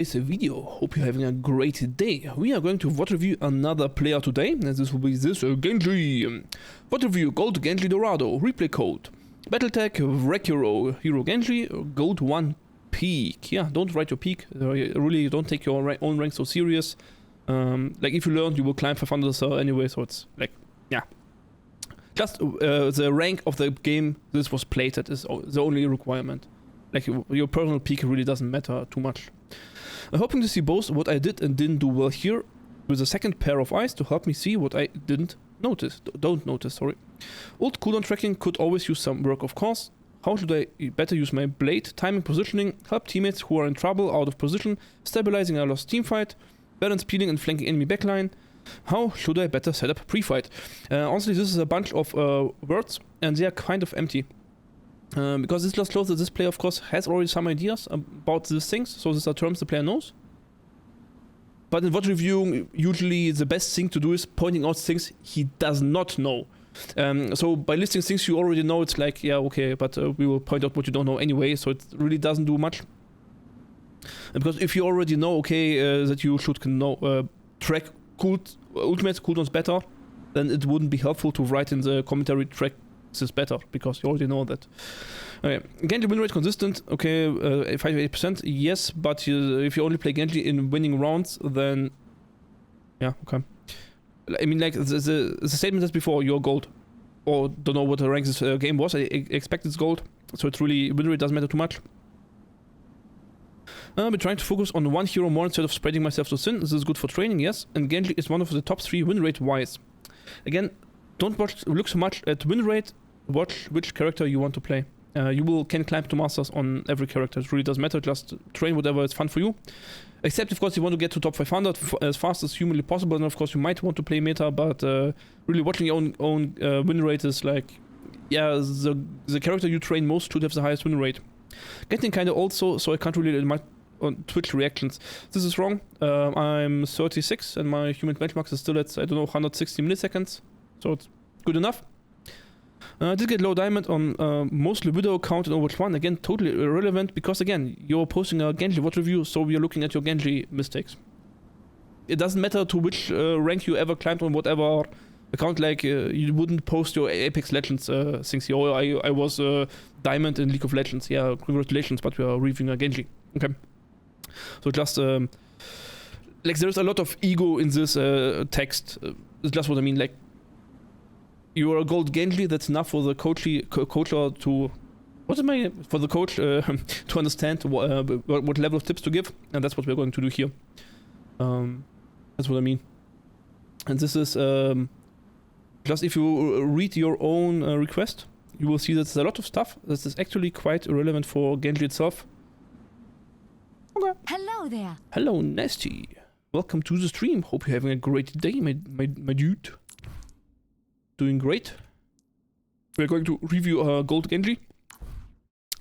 It's a video. Hope you're having a great day. We are going to VOD review another player today, and this will be this Genji. VOD review Gold Genji Dorado, replay code. Battletech Recuro Hero Genji, Gold 1 peak. Yeah, don't write your peak. Really, don't take your own rank so serious. Like if you learn, you will climb 500 anyway, so it's like, yeah. Just the rank of the game this was played at is the only requirement. Like your personal peak really doesn't matter too much. I'm hoping to see both what I did and didn't do well here with a second pair of eyes to help me see what I don't notice, sorry. Old cooldown tracking could always use some work, of course. How should I better use my blade, timing, positioning, help teammates who are in trouble, out of position, stabilizing a lost teamfight, balance peeling and flanking enemy backline? How should I better set up pre-fight? Honestly, this is a bunch of words and they are kind of empty. Because this just shows that this player, of course, has already some ideas about these things, so these are terms the player knows. But in VOD reviewing, usually the best thing to do is pointing out things he does not know. So by listing things you already know, it's like, yeah, okay, but we will point out what you don't know anyway, so it really doesn't do much. And because if you already know, okay, that you should track ultimate cooldowns better, then it wouldn't be helpful to write in the commentary track this is better, because you already know that. Okay, Genji win rate consistent, okay, 58%, yes, but if you only play Genji in winning rounds, then yeah, okay. I mean, like, the statement as before, you're gold. Or don't know what the rank this game was, I expect it's gold, so it's really, win rate doesn't matter too much. I've been trying to focus on one hero more instead of spreading myself so thin. This is good for training, yes, and Genji is one of the top 3 win rate wise. Again, don't look so much at win rate, watch which character you want to play. You can climb to masters on every character, it really doesn't matter, just train whatever is fun for you. Except, of course, you want to get to top 500 as fast as humanly possible, and of course you might want to play meta, but really watching your own win rate is like, yeah, the character you train most should have the highest win rate. Getting kinda old, so I can't really on Twitch reactions. This is wrong. I'm 36 and my human benchmark is still at, I don't know, 160 milliseconds, so it's good enough. I did get low diamond on mostly Widow account in Overwatch 1. Again, totally irrelevant because, again, you're posting a Genji VOD review, so we are looking at your Genji mistakes. It doesn't matter to which rank you ever climbed on whatever account, like you wouldn't post your Apex Legends things here. Oh, I was diamond in League of Legends. Yeah, congratulations, but we are reviewing a Genji. Okay. So just, like, there's a lot of ego in this text. It's just what I mean, like, you are a gold Genji, that's enough for the coach to understand what level of tips to give, and that's what we're going to do here. That's what I mean. And this is just if you read your own request, you will see that there's a lot of stuff that is actually quite irrelevant for Genji itself. Okay. Hello there. Hello, Nasty. Welcome to the stream. Hope you're having a great day, my dude. Doing great. We're going to review Gold Genji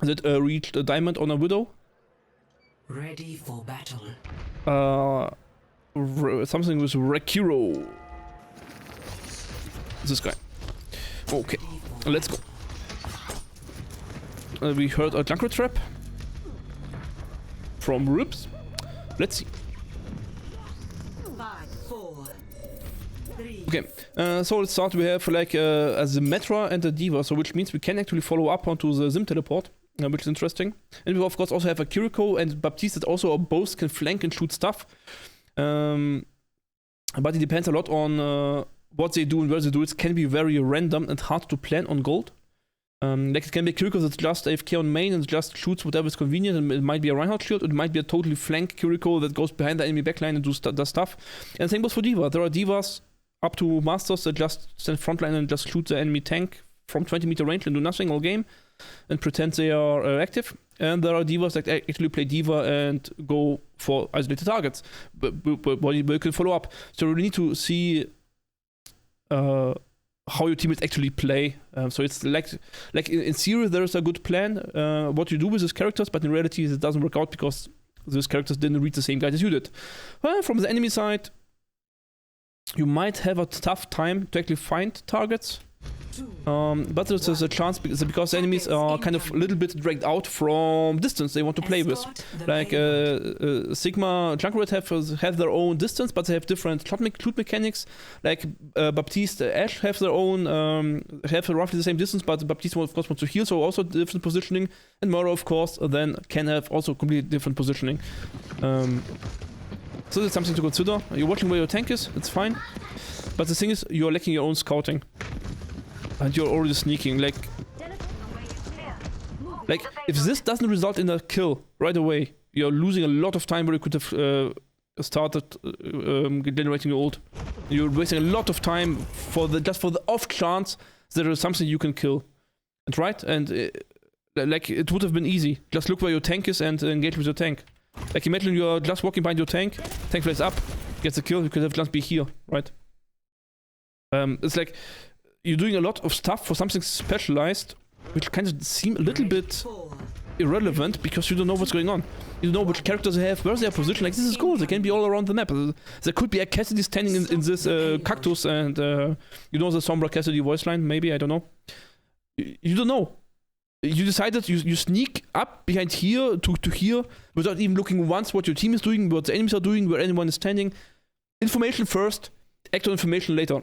that reached a diamond on a Widow. Ready for battle. Something with Recuro. This guy. Okay, let's go. We heard a jungle trap from Ribs. Let's see. 5, 4, 3. Okay, so let's start. We have like a Symmetra and a Diva, so which means we can actually follow up onto the Sim teleport, which is interesting. And we of course also have a Kiriko and Baptiste that also both can flank and shoot stuff. But it depends a lot on what they do and where they do it. It can be very random and hard to plan on gold. Like it can be a Kiriko that's just AFK on main and just shoots whatever is convenient, and it might be a Reinhardt shield, it might be a totally flank Kiriko that goes behind the enemy backline and does stuff. And the same goes for Diva. There are Divas up to masters that just stand frontline and just shoot the enemy tank from 20 meter range and do nothing all game and pretend they are active. And there are Divas that actually play Diva and go for isolated targets, but you can follow up. So you really need to see how your teammates actually play. So it's like in theory there's a good plan what you do with these characters, but in reality it doesn't work out because these characters didn't read the same guide as you did. Well, from the enemy side, you might have a tough time to actually find targets. But there's a chance because enemies are kind of a little bit dragged out from distance they want to play with. Like Sigma, Junkrat have their own distance, but they have different loot mechanics. Like Baptiste, Ashe have their own, have roughly the same distance, but Baptiste of course wants to heal, so also different positioning. And Mora of course then can have also completely different positioning. So that's something to consider. You're watching where your tank is, it's fine. But the thing is, you're lacking your own scouting. And you're already sneaking, like, if this doesn't result in a kill right away, you're losing a lot of time where you could have started generating your ult. You're wasting a lot of time for just for the off chance there is something you can kill. And right? And like, it would have been easy. Just look where your tank is and engage with your tank. Like, imagine you're just walking behind your tank flies up, gets a kill, you could have just be here, right? It's like, you're doing a lot of stuff for something specialized, which kind of seem a little bit irrelevant because you don't know what's going on. You don't know which characters they have, where's their position. Like, this is cool, they can be all around the map. There could be a Cassidy standing in this cactus and, you know the Sombra Cassidy voice line, maybe, I don't know. You don't know. You decided you sneak up behind here to here without even looking once what your team is doing, what the enemies are doing, where anyone is standing. Information first, act on information later.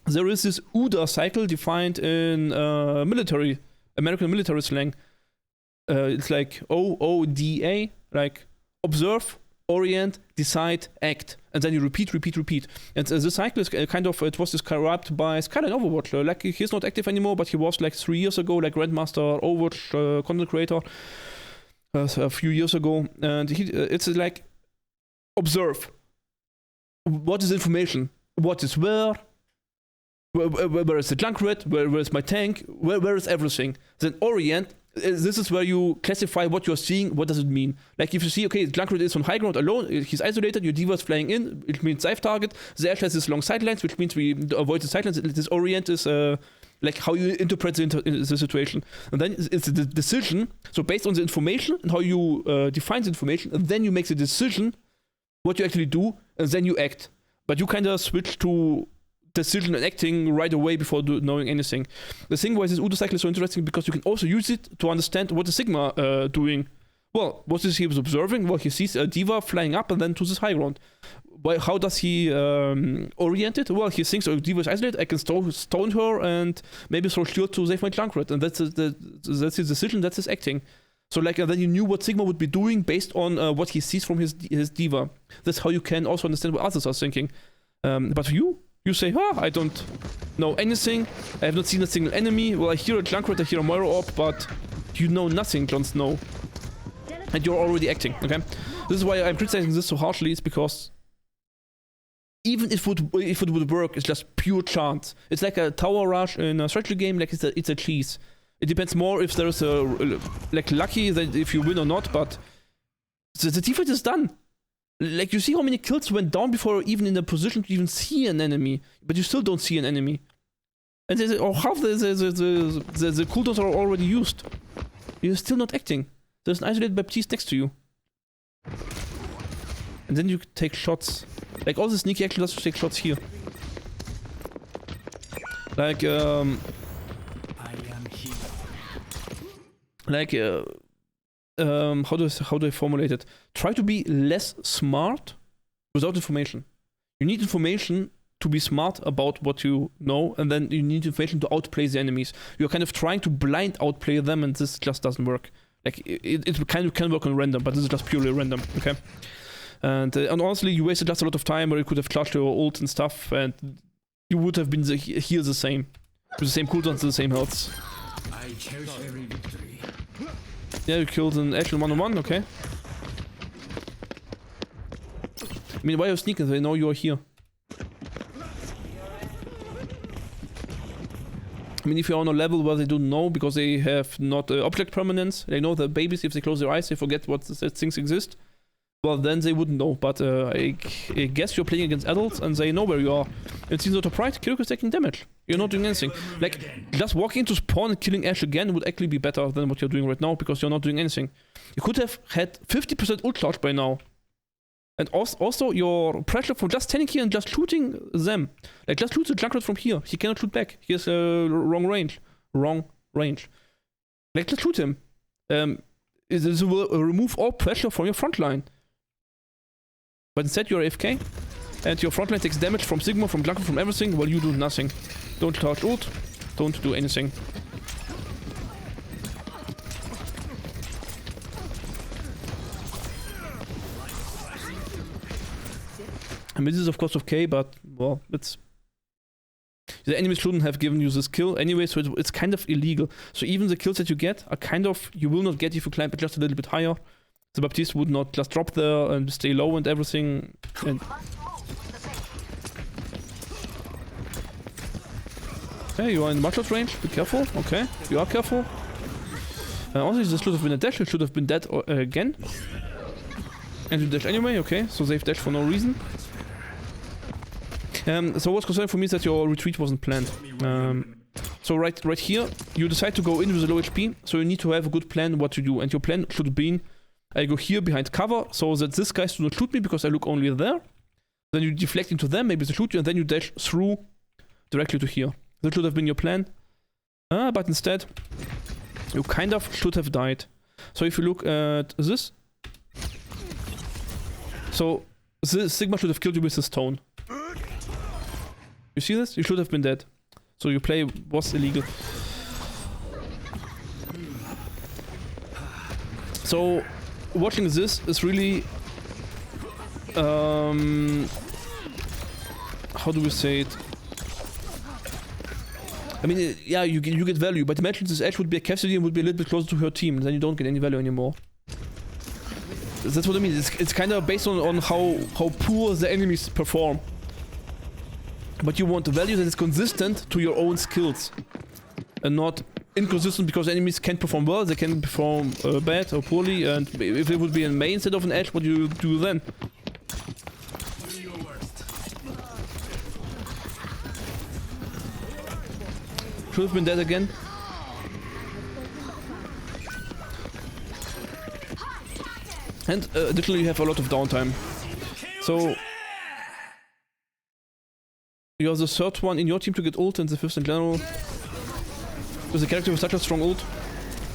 There is this OW cycle defined in American military slang. It's like OODA, like observe, orient, decide, act, and then you repeat. And the cycle is kind of, it was described by Skyline Overwatch. Like, he's not active anymore, but he was like 3 years ago, like Grandmaster Overwatch content creator a few years ago. And it's like, observe. What is information? What is where is the Junkrat? Where is my tank? Where is everything? Then orient. This is where you classify what you're seeing. What does it mean? Like, if you see, okay, Junkrat is on high ground alone, he's isolated, your D.Va is flying in, it means dive target. The Ashe has this long sidelines, which means we avoid the sidelines. This orient is like how you interpret the situation. And then it's the decision. So based on the information and how you define the information, and then you make the decision what you actually do, and then you act. But you kind of switch to decision and acting right away before knowing anything. The thing why this OW cycle is so interesting because you can also use it to understand what is Sigma doing. Well, what is he observing? Well, he sees a D.Va flying up and then to this high ground. How does he orient it? Well, he thinks, oh, D.Va is isolated, I can stone her and maybe throw shield to save my Junkrat. And that's his decision, that's his acting. So like, then you knew what Sigma would be doing based on what he sees from his D.Va. That's how you can also understand what others are thinking. But you say, I don't know anything, I have not seen a single enemy, well, I hear a Junkrat, I hear a Moira orb, but you know nothing, Jon Snow. And you're already acting, okay? This is why I'm criticizing this so harshly, is because even if it would work, it's just pure chance. It's like a tower rush in a strategy game, like it's a cheese. It depends more if there's a, like, lucky that if you win or not, but the defense is done. Like, you see how many kills went down before even in a position to even see an enemy, but you still don't see an enemy. And half the cooldowns are already used. You're still not acting. There's an isolated Baptiste next to you. And then you take shots. Like, all the sneaky action does to take shots here. Like, I am here. Like, how do I formulate it? Try to be less smart without information. You need information to be smart about what you know, and then you need information to outplay the enemies. You're kind of trying to blind outplay them, and this just doesn't work. Like, it kind of can work on random, but this is just purely random, okay? And honestly, you wasted just a lot of time where you could have charged your ult and stuff, and you would have been here the same. With the same cooldowns, the same healths. I cherish every victory. Yeah, you killed an Ashe in 1-on-1, okay. I mean, why are you sneaking? They know you're here. I mean, if you're on a level where they don't know because they have not object permanence, they know the babies, if they close their eyes, they forget what things exist, well, then they wouldn't know. But I guess you're playing against adults and they know where you are. It seems out of pride, Kiriko is taking damage. You're not doing anything. Like, just walking into spawn and killing Ashe again would actually be better than what you're doing right now because you're not doing anything. You could have had 50% ult charge by now. And also your pressure from just standing here and just shooting them. Like, just shoot the Junkrat from here. He cannot shoot back. He has wrong range. Wrong range. Like, just shoot him. This will remove all pressure from your front line. But instead you're AFK. And your front line takes damage from Sigma, from Junkrat, from everything, while you do nothing. Don't charge ult. Don't do anything. I mean, this is of course okay, but, well, it's... The enemies shouldn't have given you this kill anyway, so it's kind of illegal. So even the kills that you get are kind of... You will not get if you climb it just a little bit higher. The Baptiste would not just drop there and stay low and everything. And... Okay, you are in much range, be careful. Okay, you are careful. Also, this should have been a dash, it should have been dead again. And you dash anyway, okay, so they've dashed for no reason. So what's concerning for me is that your retreat wasn't planned. So right here, you decide to go in with a low HP, so you need to have a good plan what to do. And your plan should have been, I go here behind cover, so that these guys do not shoot me because I look only there. Then you deflect into them, maybe they shoot you, and then you dash through directly to here. That should have been your plan. But instead, you kind of should have died. So if you look at this, so this Sigma should have killed you with the stone. You see this? You should have been dead. So your play was illegal. So watching this is really... how do we say it? I mean, yeah, you get value, but imagine this edge would be a Cassidy and would be a little bit closer to her team, and then you don't get any value anymore. That's what I mean. It's kind of based on how poor the enemies perform. But you want a value that is consistent to your own skills. And not inconsistent because enemies can perform well, they can perform bad or poorly, and if it would be a main instead of an edge, what do you do then? Should have been dead again. And additionally you have a lot of downtime. So you're the third one in your team to get ult and the fifth in general. With a character with such a strong ult.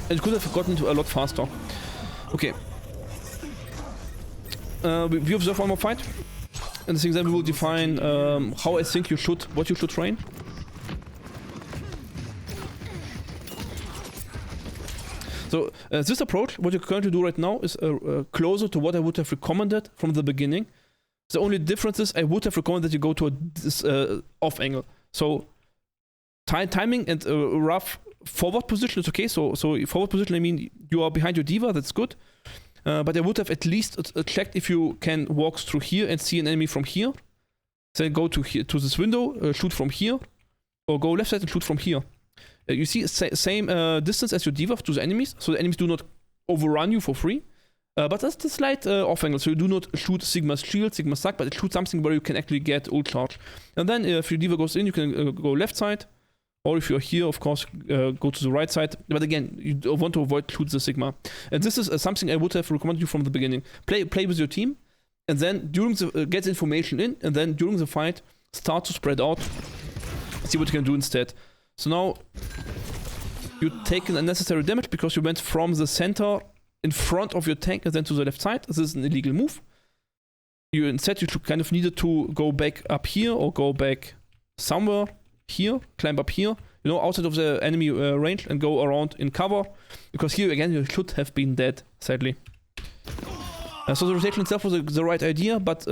And you could have gotten to a lot faster. Okay. We observe one more fight. And I think then we will define how I think you should, what you should train. So this approach, what you're currently do right now, is closer to what I would have recommended from the beginning. The only difference is I would have recommended that you go to this off angle. So timing and rough forward position is okay. So forward position, I mean you are behind your diva, that's good. But I would have at least checked if you can walk through here and see an enemy from here. Then go to here to this window, shoot from here, or go left side and shoot from here. You see same distance as your diva to the enemies, so the enemies do not overrun you for free. But that's the slight off angle, so you do not shoot Sigma's shield, Sigma's sack, but it shoots something where you can actually get ult charge. And then if your diva goes in, you can go left side, or if you're here, of course, go to the right side. But again, you want to avoid shoot the Sigma. And this is something I would have recommended you from the beginning. Play with your team, and then during the get the information in, and then during the fight, start to spread out, see what you can do instead. So now, you've taken unnecessary damage because you went from the center in front of your tank and then to the left side. This is an illegal move. Instead, you should kind of needed to go back up here or go back somewhere here, climb up here, you know, outside of the enemy range and go around in cover. Because here, again, you should have been dead, sadly. So the rotation itself was the right idea, but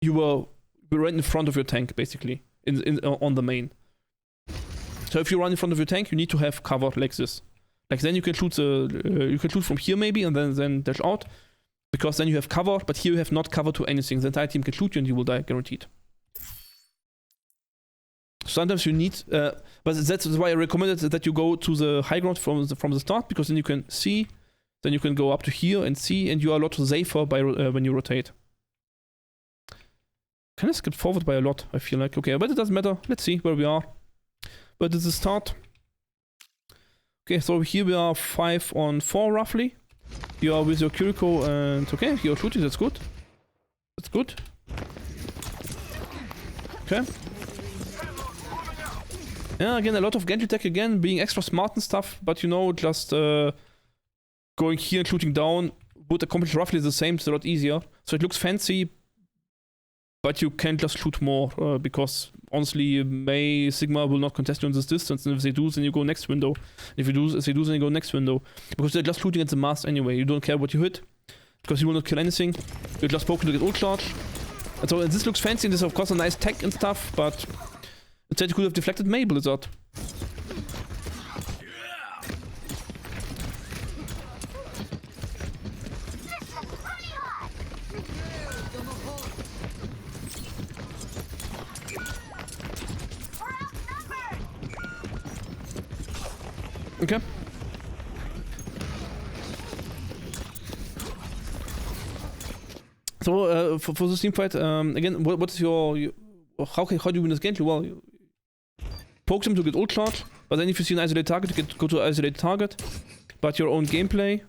you were right in front of your tank, basically, on the main. So if you run in front of your tank, you need to have cover like this. Like then you can shoot you can shoot from here maybe and then dash out, because then you have cover. But here you have not cover to anything. The entire team can shoot you and you will die, guaranteed. Sometimes you need, but that's why I recommended that you go to the high ground from the start, because then you can see, then you can go up to here and see, and you are a lot safer by when you rotate. Kind of skipped forward by a lot, I feel like. Okay, but it doesn't matter. Let's see where we are. But this is start. Okay, so here we are 5 on 4 roughly. You are with your Kiriko and okay, you're shooting, that's good. That's good. Okay. Yeah, again, a lot of Genji tech again, being extra smart and stuff, but you know, just going here and shooting down would accomplish roughly the same, it's a lot easier. So it looks fancy, but you can just shoot more, because honestly, Mei, Sigma will not contest you on this distance, and if they do, then you go next window. If they do, then you go next window. Because they're just shooting at the mast anyway, you don't care what you hit, because you will not kill anything. You're just poking to get ult charge. And so and this looks fancy, and this is of course a nice tech and stuff, but instead you could have deflected Mei Blizzard. Okay. So for this team fight, again, what is your how do you win this Genji? Well, you poke them to get ult charge, but then if you see an isolated target, you go to an isolated target. But your own gameplay,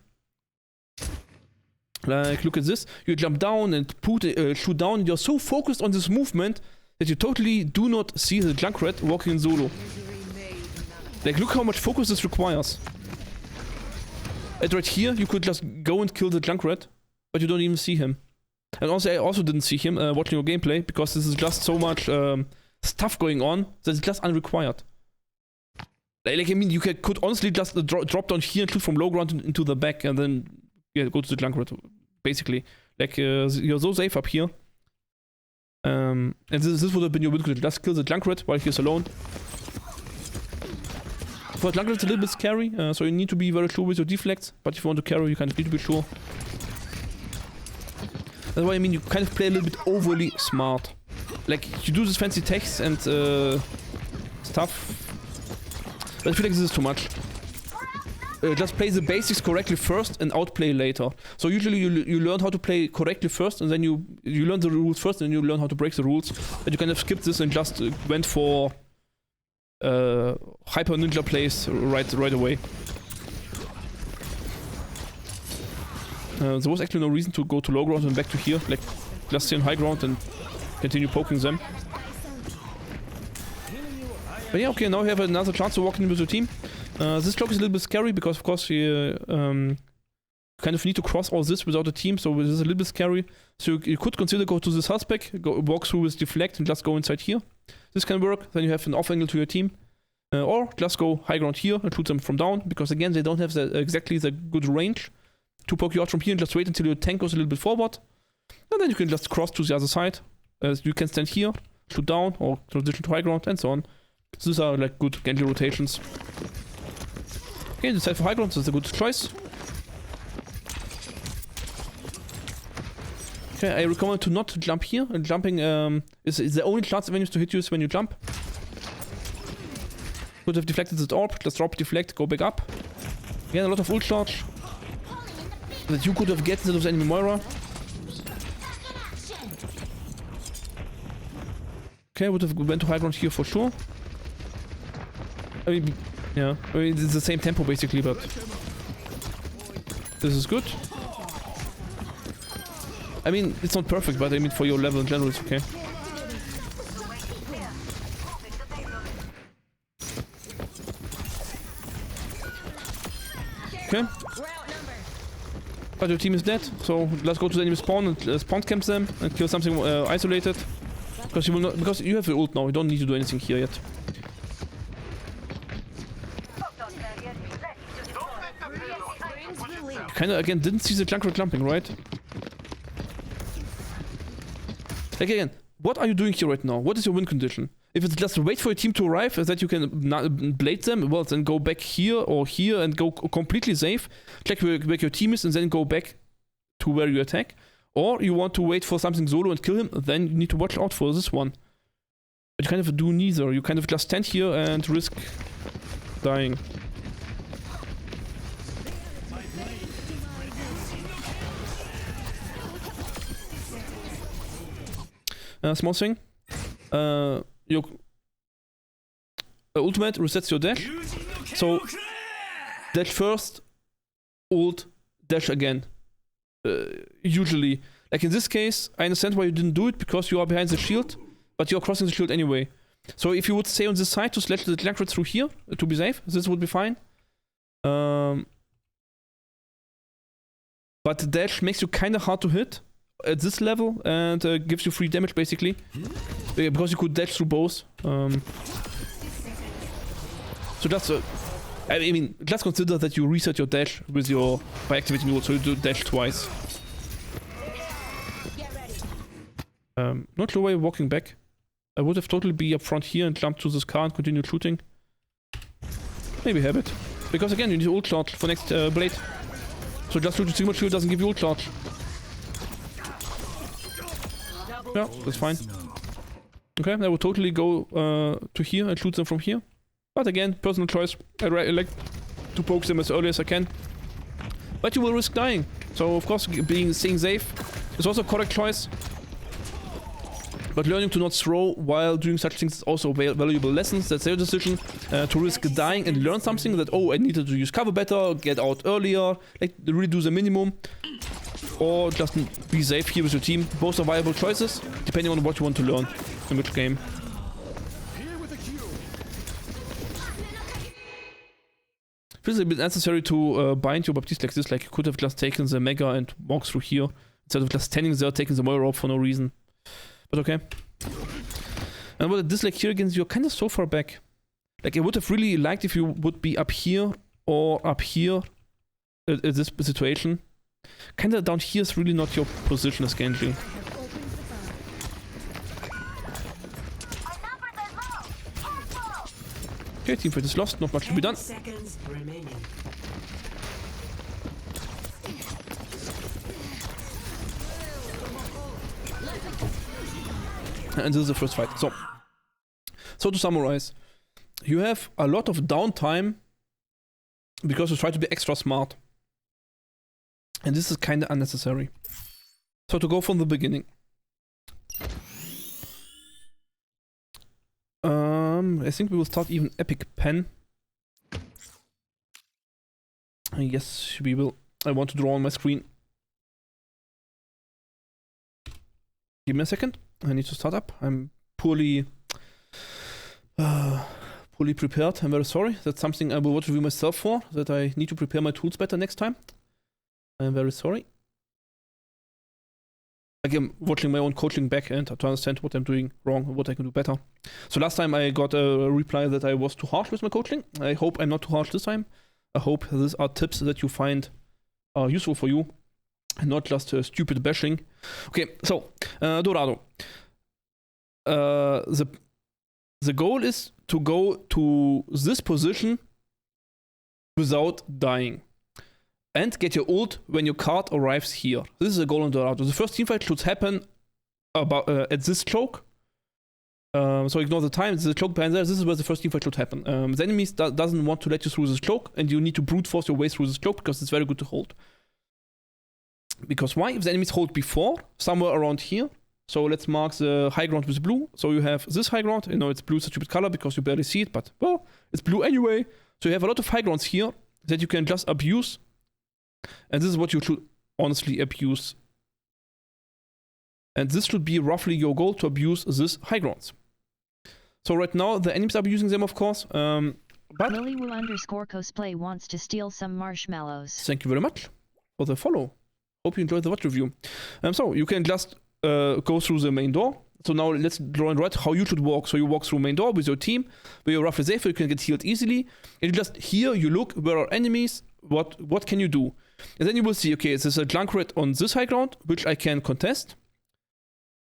like look at this, you jump down and shoot down. And you're so focused on this movement that you totally do not see the Junkrat walking in solo. Like look how much focus this requires. And right here, you could just go and kill the Junkrat, but you don't even see him. And also, I also didn't see him watching your gameplay, because this is just so much stuff going on that it's just unrequired. Like I mean, you could honestly just drop down here and shoot from low ground into the back, and then yeah, go to the Junkrat, basically. Like, you're so safe up here. And this would have been your win condition. Just kill the Junkrat while he's alone. For Junkrat, it's a little bit scary, so you need to be very sure with your deflects, but if you want to carry, you kind of need to be sure. That's why I mean, you kind of play a little bit overly smart. Like, you do this fancy text and stuff, but I feel like this is too much. Just play the basics correctly first and outplay later. So usually you learn how to play correctly first, and then you learn the rules first, and you learn how to break the rules. But you kind of skipped this and just went for hyper ninja plays right away. There was actually no reason to go to low ground and back to here. Like, just stay on high ground and continue poking them. But yeah, okay, now you have another chance to walk in with your team. This cloak is a little bit scary because, of course, you kind of need to cross all this without a team, so this is a little bit scary. So you could consider go to this suspect, walk through with deflect, and just go inside here. This can work. Then you have an off angle to your team. Or just go high ground here and shoot them from down, because again, they don't have exactly the good range to poke you out from here, and just wait until your tank goes a little bit forward. And then you can just cross to the other side. You can stand here, shoot down, or transition to high ground, and so on. So these are like good Genji rotations. Okay, decide for high ground, that's a good choice. Okay, I recommend to not jump here, and jumping is the only chance enemies to hit you is when you jump. Could have deflected that orb, just drop, deflect, go back up. Again, a lot of ult charge that you could have get instead of the enemy Moira. Okay, would have went to high ground here for sure. I mean, yeah, I mean, it's the same tempo basically, but this is good. I mean, it's not perfect, but I mean, for your level in general, it's okay. Okay. But your team is dead, so let's go to the enemy spawn and spawn camp them and kill something isolated. Because you will not, because you have the ult now, you don't need to do anything here yet. You kinda again didn't see the Junkrat jumping, right? Like again, what are you doing here right now? What is your win condition? If it's just wait for your team to arrive so that you can blade them, well then go back here or here and go completely safe. Check where your team is and then go back to where you attack. Or you want to wait for something solo and kill him, then you need to watch out for this one. But you kind of do neither. You kind of just stand here and risk dying. Small thing. Your ultimate resets your dash. So dash first, ult, dash again. Usually. Like in this case, I understand why you didn't do it, because you are behind the shield, but you're crossing the shield anyway. So if you would stay on this side to slash the Jankret through here, to be safe, this would be fine. But the dash makes you kinda hard to hit at this level, and gives you free damage basically. Because you could dash through both. So just, I mean, just consider that you reset your dash with your, by activating your ult, so you do dash twice. Not sure why you're walking back. I would have totally be up front here and jumped to this car and continue shooting. Maybe have it. Because again, you need ult charge for next blade. So just shoot the Sigma shield doesn't give you ult charge. Yeah, that's fine. Okay, I would totally go to here and shoot them from here. But again, personal choice. I like to poke them as early as I can. But you will risk dying. So of course, staying safe is also a correct choice. But learning to not throw while doing such things is also valuable lessons. That's their decision. To risk dying and learn something that, oh, I needed to use cover better, get out earlier, like really do the minimum. Or just be safe here with your team. Both are viable choices, depending on what you want to learn in which game. Feels a bit necessary to bind your Baptiste like this, like you could have just taken the Mega and walked through here, instead of just standing there, taking the Moira rope for no reason. But okay. And with this like here again, you're kind of so far back. Like I would have really liked if you would be up here or up here at this situation. Kinda down here is really not your position as Genji. Okay, teamfight is lost, not much to be done. And this is the first fight. So to summarize, you have a lot of downtime because you try to be extra smart. And this is kinda unnecessary. So to go from the beginning. I think we will start even Epic Pen. Yes, we will. I want to draw on my screen. Give me a second. I need to start up. I'm poorly prepared. I'm very sorry. That's something I will watch review myself for, that I need to prepare my tools better next time. I'm very sorry. Again, watching my own coaching back and to understand what I'm doing wrong and what I can do better. So last time I got a reply that I was too harsh with my coaching. I hope I'm not too harsh this time. I hope these are tips that you find useful for you and not just stupid bashing. Okay, so Dorado. The goal is to go to this position without dying. And get your ult when your card arrives here. This is a goal on Dorado. The first teamfight should happen about at this choke. So ignore the time. There's a choke behind there. This is where the first teamfight should happen. The enemy doesn't want to let you through this choke, and you need to brute force your way through this choke because it's very good to hold. Because why? If the enemies hold before, somewhere around here. So let's mark the high ground with blue. So you have this high ground. You know it's blue, it's a stupid color because you barely see it, but well, it's blue anyway. So you have a lot of high grounds here that you can just abuse. And this is what you should honestly abuse. And this should be roughly your goal, to abuse this high grounds. So right now the enemies are abusing them, of course. But _cosplay wants to steal some marshmallows. Thank you very much for the follow. Hope you enjoyed the watch review. So you can just go through the main door. So now let's draw and write how you should walk. So you walk through main door with your team, where you're roughly safe, you can get healed easily. And you just here you look where are enemies, what can you do? And then you will see, okay, there's a Junkrat on this high ground, which I can contest,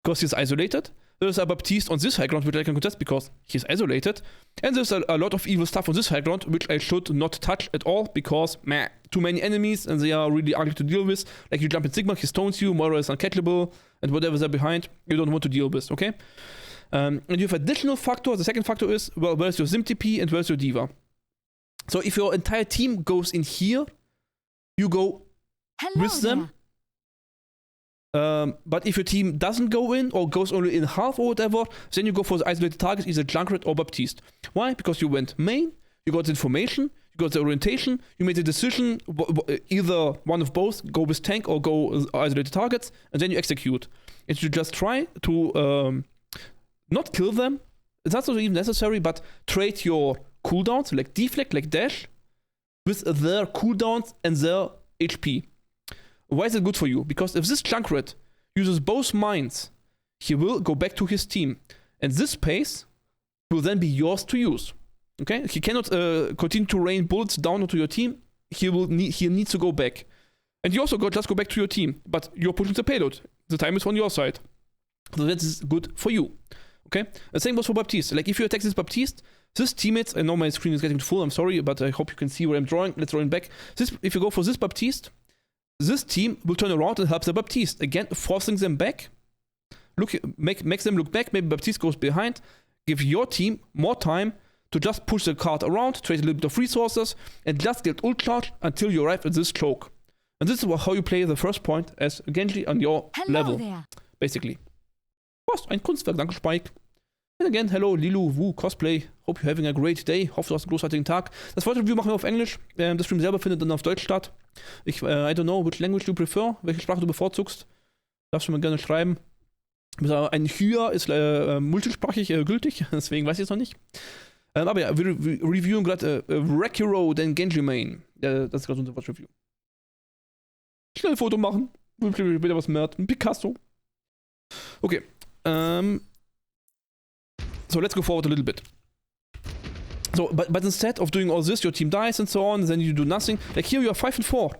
because he's isolated. There's a Baptiste on this high ground, which I can contest because he's isolated. And there's a lot of evil stuff on this high ground, which I should not touch at all, because, meh, too many enemies, and they are really ugly to deal with. Like, you jump in Sigma, he stones you, Moira is uncatchable, and whatever's there behind, you don't want to deal with, okay? And you have additional factor. The second factor is, well, where's your Sim TP and where's your Diva? So if your entire team goes in here, you go with them. But if your team doesn't go in or goes only in half or whatever, then you go for the isolated target, either Junkrat or Baptiste. Why? Because you went main, you got information, you got the orientation, you made the decision, either one of both, go with tank or go isolated targets, and then you execute. And you just try to not kill them, that's not even necessary, but trade your cooldowns, like deflect, like dash, with their cooldowns and their HP. Why is it good for you? Because if this Junkrat uses both mines, he will go back to his team, and this space will then be yours to use. Okay? He cannot continue to rain bullets down onto your team. He needs to go back. And you also just go back to your team, but you're pushing the payload. The time is on your side. So that is good for you. Okay? The same goes for Baptiste. Like if you attack this Baptiste, this teammates, I know my screen is getting full, I'm sorry, but I hope you can see where I'm drawing. Let's draw it back. If you go for this Baptiste, this team will turn around and help the Baptiste. Again, forcing them back. Makes them look back, maybe Baptiste goes behind. Give your team more time to just push the card around, trade a little bit of resources, and just get ult charge until you arrive at this choke. And this is how you play the first point as Genji on your level, basically. Was ein Kunstwerk, danke Spike. And again, hello Lilu Wu Cosplay. Hope you're having a great day. Hoffe, du hast einen großartigen Tag. Das Review machen wir auf Englisch. Das Stream selber findet dann auf Deutsch statt. I don't know which language you prefer, welche Sprache du bevorzugst. Darfst du mir gerne schreiben. Ein Hyr ist multisprachig gültig, deswegen weiß ich es noch nicht. Aber ja, wir reviewen gerade Rekiro, den Genji Main. Das ist gerade unser Watch-Review. Schnell ein Foto machen. Später was mehr. Ein Picasso. Okay. So let's go forward a little bit. So, but instead of doing all this, your team dies and so on, then you do nothing. Like here you are 5 and 4.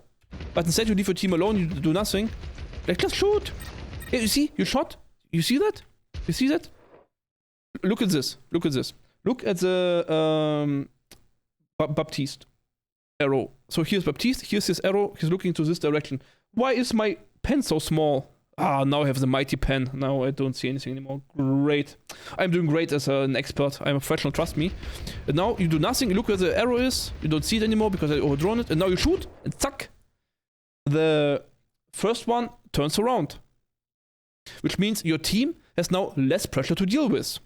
But instead you leave your team alone, you do nothing. Like just shoot. Hey, you see? You shot. You see that? You see that? Look at this. Look at this. Look at the Baptiste arrow. So here's Baptiste. Here's his arrow. He's looking to this direction. Why is my pen so small? Ah, now I have the mighty pen. Now I don't see anything anymore. Great. I'm doing great as an expert. I'm a professional, trust me. And now you do nothing. You look where the arrow is. You don't see it anymore because I overdrawn it. And now you shoot and zack. The first one turns around. Which means your team has now less pressure to deal with.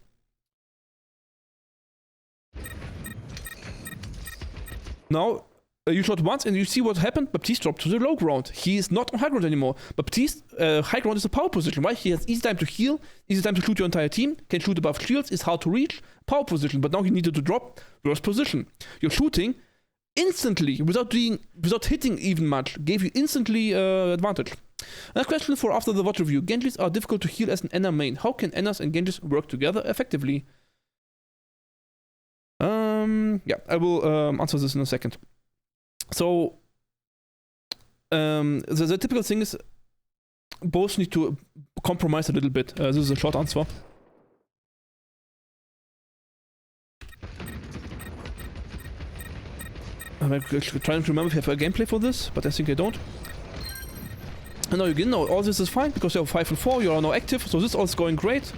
Now, you shot once and you see what happened. Baptiste dropped to the low ground. He is not on high ground anymore. Baptiste, high ground is a power position, right? He has easy time to heal, easy time to shoot your entire team, can shoot above shields, is hard to reach, power position, but now he needed to drop worst position. You're shooting instantly, without hitting even much, gave you instantly advantage. Another question for after the watch review. Genjis are difficult to heal as an Ana main. How can Anas and Genjis work together effectively? Yeah, I will answer this in a second. So, the typical thing is both need to compromise a little bit. This is a short answer. I'm trying to remember if I have a gameplay for this, but I think I don't. And now again, now all this is fine because you're 5 and 4, you are now active, so this all is going great.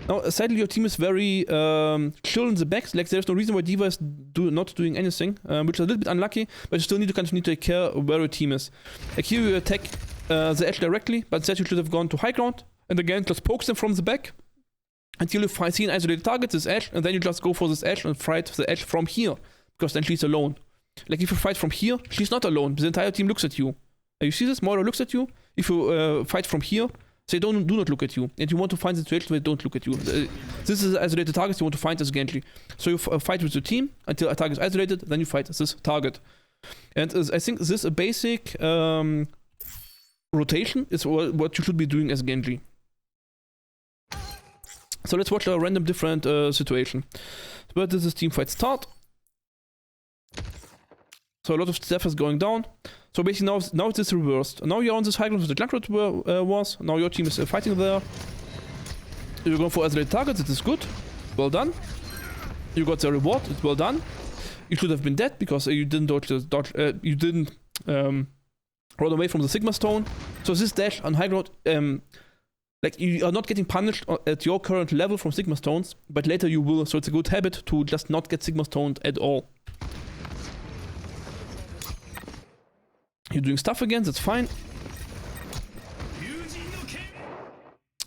Now, sadly, your team is very chill in the back. Like, there's no reason why D.Va is not doing anything, which is a little bit unlucky, but you still need to continue to take care of where your team is. Like, here you attack the edge directly, but instead you should have gone to high ground, and again, just pokes them from the back until you see an isolated target, this edge, and then you just go for this edge and fight the edge from here, because then she's alone. Like, if you fight from here, she's not alone. The entire team looks at you. You see this? Moira looks at you. If you fight from here, they do not look at you, and you want to find the situation where they don't look at you. This is isolated targets you want to find as Genji. So you fight with the team until a target is isolated, then you fight this target. And I think this basic rotation is what you should be doing as Genji. So let's watch a random different situation. Where does this team fight start? So a lot of stuff is going down. So basically now it is reversed. Now you're on this high ground where the Junkrat was. Now your team is fighting there. You're going for isolated targets, it is good. Well done. You got the reward, it's well done. You should have been dead because you didn't you didn't run away from the Sigma Stone. So this dash on high ground, like you are not getting punished at your current level from Sigma Stones, but later you will, so it's a good habit to just not get Sigma Stoned at all. You're doing stuff again, that's fine.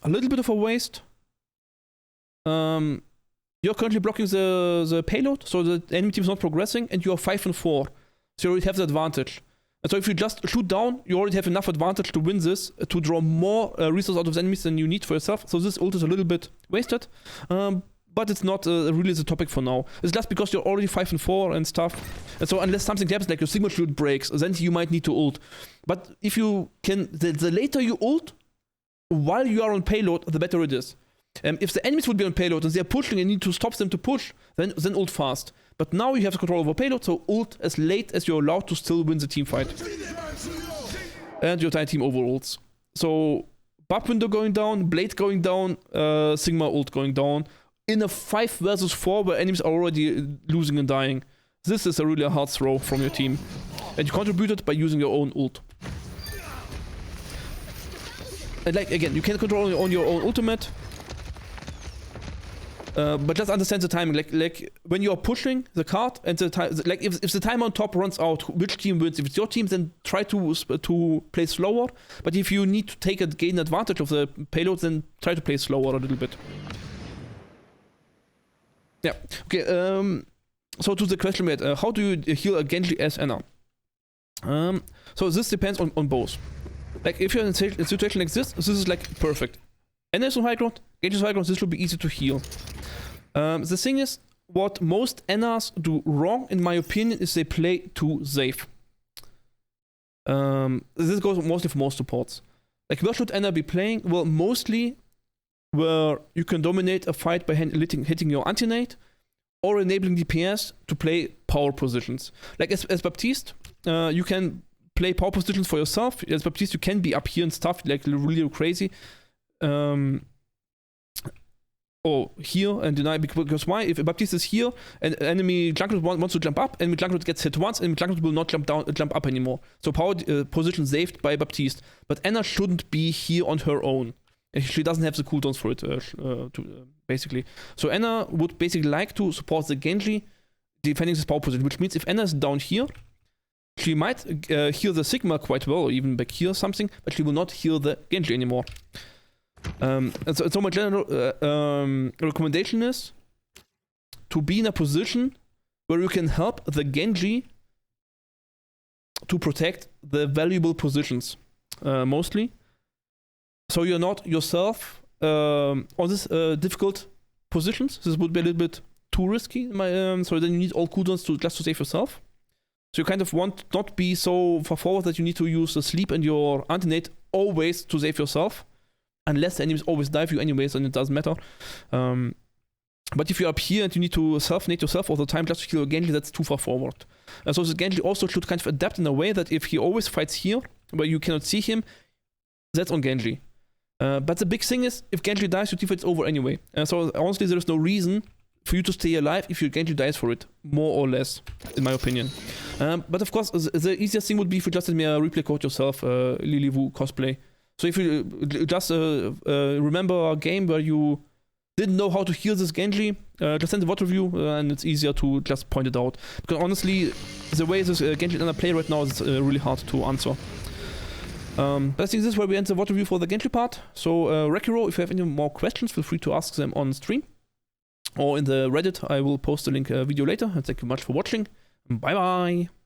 A little bit of a waste. you're currently blocking the payload, so the enemy team is not progressing, and you are 5 and 4. So you already have the advantage. And so if you just shoot down, you already have enough advantage to win this, to draw more resources out of the enemies than you need for yourself. So this ult is a little bit wasted, but it's not really the topic for now. It's just because you're already 5 and 4 and stuff. And so unless something happens, like your Sigma shield breaks, then you might need to ult. But if you can, the later you ult, while you are on payload, the better it is. If the enemies would be on payload and they're pushing and you need to stop them to push, then ult fast. But now you have the control over payload, so ult as late as you're allowed to still win the team fight. And your entire team over ults. So, buff window going down, blade going down, Sigma ult going down. In a 5 versus 4 where enemies are already losing and dying. This is a really hard throw from your team. And you contributed by using your own ult. And like, again, you can control on your own ultimate. But just understand the timing. Like when you are pushing the card and the time, like if the time on top runs out, which team wins? If it's your team, then try to play slower. But if you need to gain advantage of the payload, then try to play slower a little bit. Yeah. Okay. So to the question we had, how do you heal a Genji as Ana? So this depends on both. Like if you're in a situation like this is like perfect. Ana is on high ground, Genji is on high ground, this will be easy to heal. The thing is, what most Anas do wrong, in my opinion, is they play too safe. This goes mostly for most supports. Like, where should Ana be playing? Well, mostly where you can dominate a fight by hitting your anti-nade or enabling DPS to play power positions. Like, as Baptiste, you can play power positions for yourself. As Baptiste, you can be up here and stuff, like, really crazy. Or here and deny, because why? If Baptiste is here and enemy jungler wants to jump up, enemy jungler gets hit once, enemy jungler will not jump up anymore. So power position saved by Baptiste. But Ana shouldn't be here on her own. She doesn't have the cooldowns for it, basically. So Ana would basically like to support the Genji defending this power position, which means if Ana is down here, she might heal the Sigma quite well, or even back here something, but she will not heal the Genji anymore. So my general recommendation is to be in a position where you can help the Genji to protect the valuable positions, mostly. So you're not yourself on this difficult positions. This would be a little bit too risky. So then you need all cooldowns just to save yourself. So you kind of want not be so far forward that you need to use the sleep and your anti-nade always to save yourself. Unless the enemies always dive you anyways, and it doesn't matter. But if you're up here and you need to self-nade yourself all the time just to kill a Genji, that's too far forward. So the Genji also should kind of adapt in a way that if he always fights here, where you cannot see him, that's on Genji. But the big thing is, if Genji dies, your team fight is over anyway. So honestly, there is no reason for you to stay alive if your Genji dies for it, more or less, in my opinion. But of course, the easiest thing would be if you just did me a replay code yourself, Lily Wu cosplay. So if you just remember a game where you didn't know how to heal this Genji, just send a VOD review and it's easier to just point it out. Because honestly, the way this Genji is play right now is really hard to answer. But I think this is where we end the VOD review for the Genji part. So Rekiro, if you have any more questions, feel free to ask them on stream. Or in the Reddit, I will post the link video later. And thank you much for watching. Bye bye!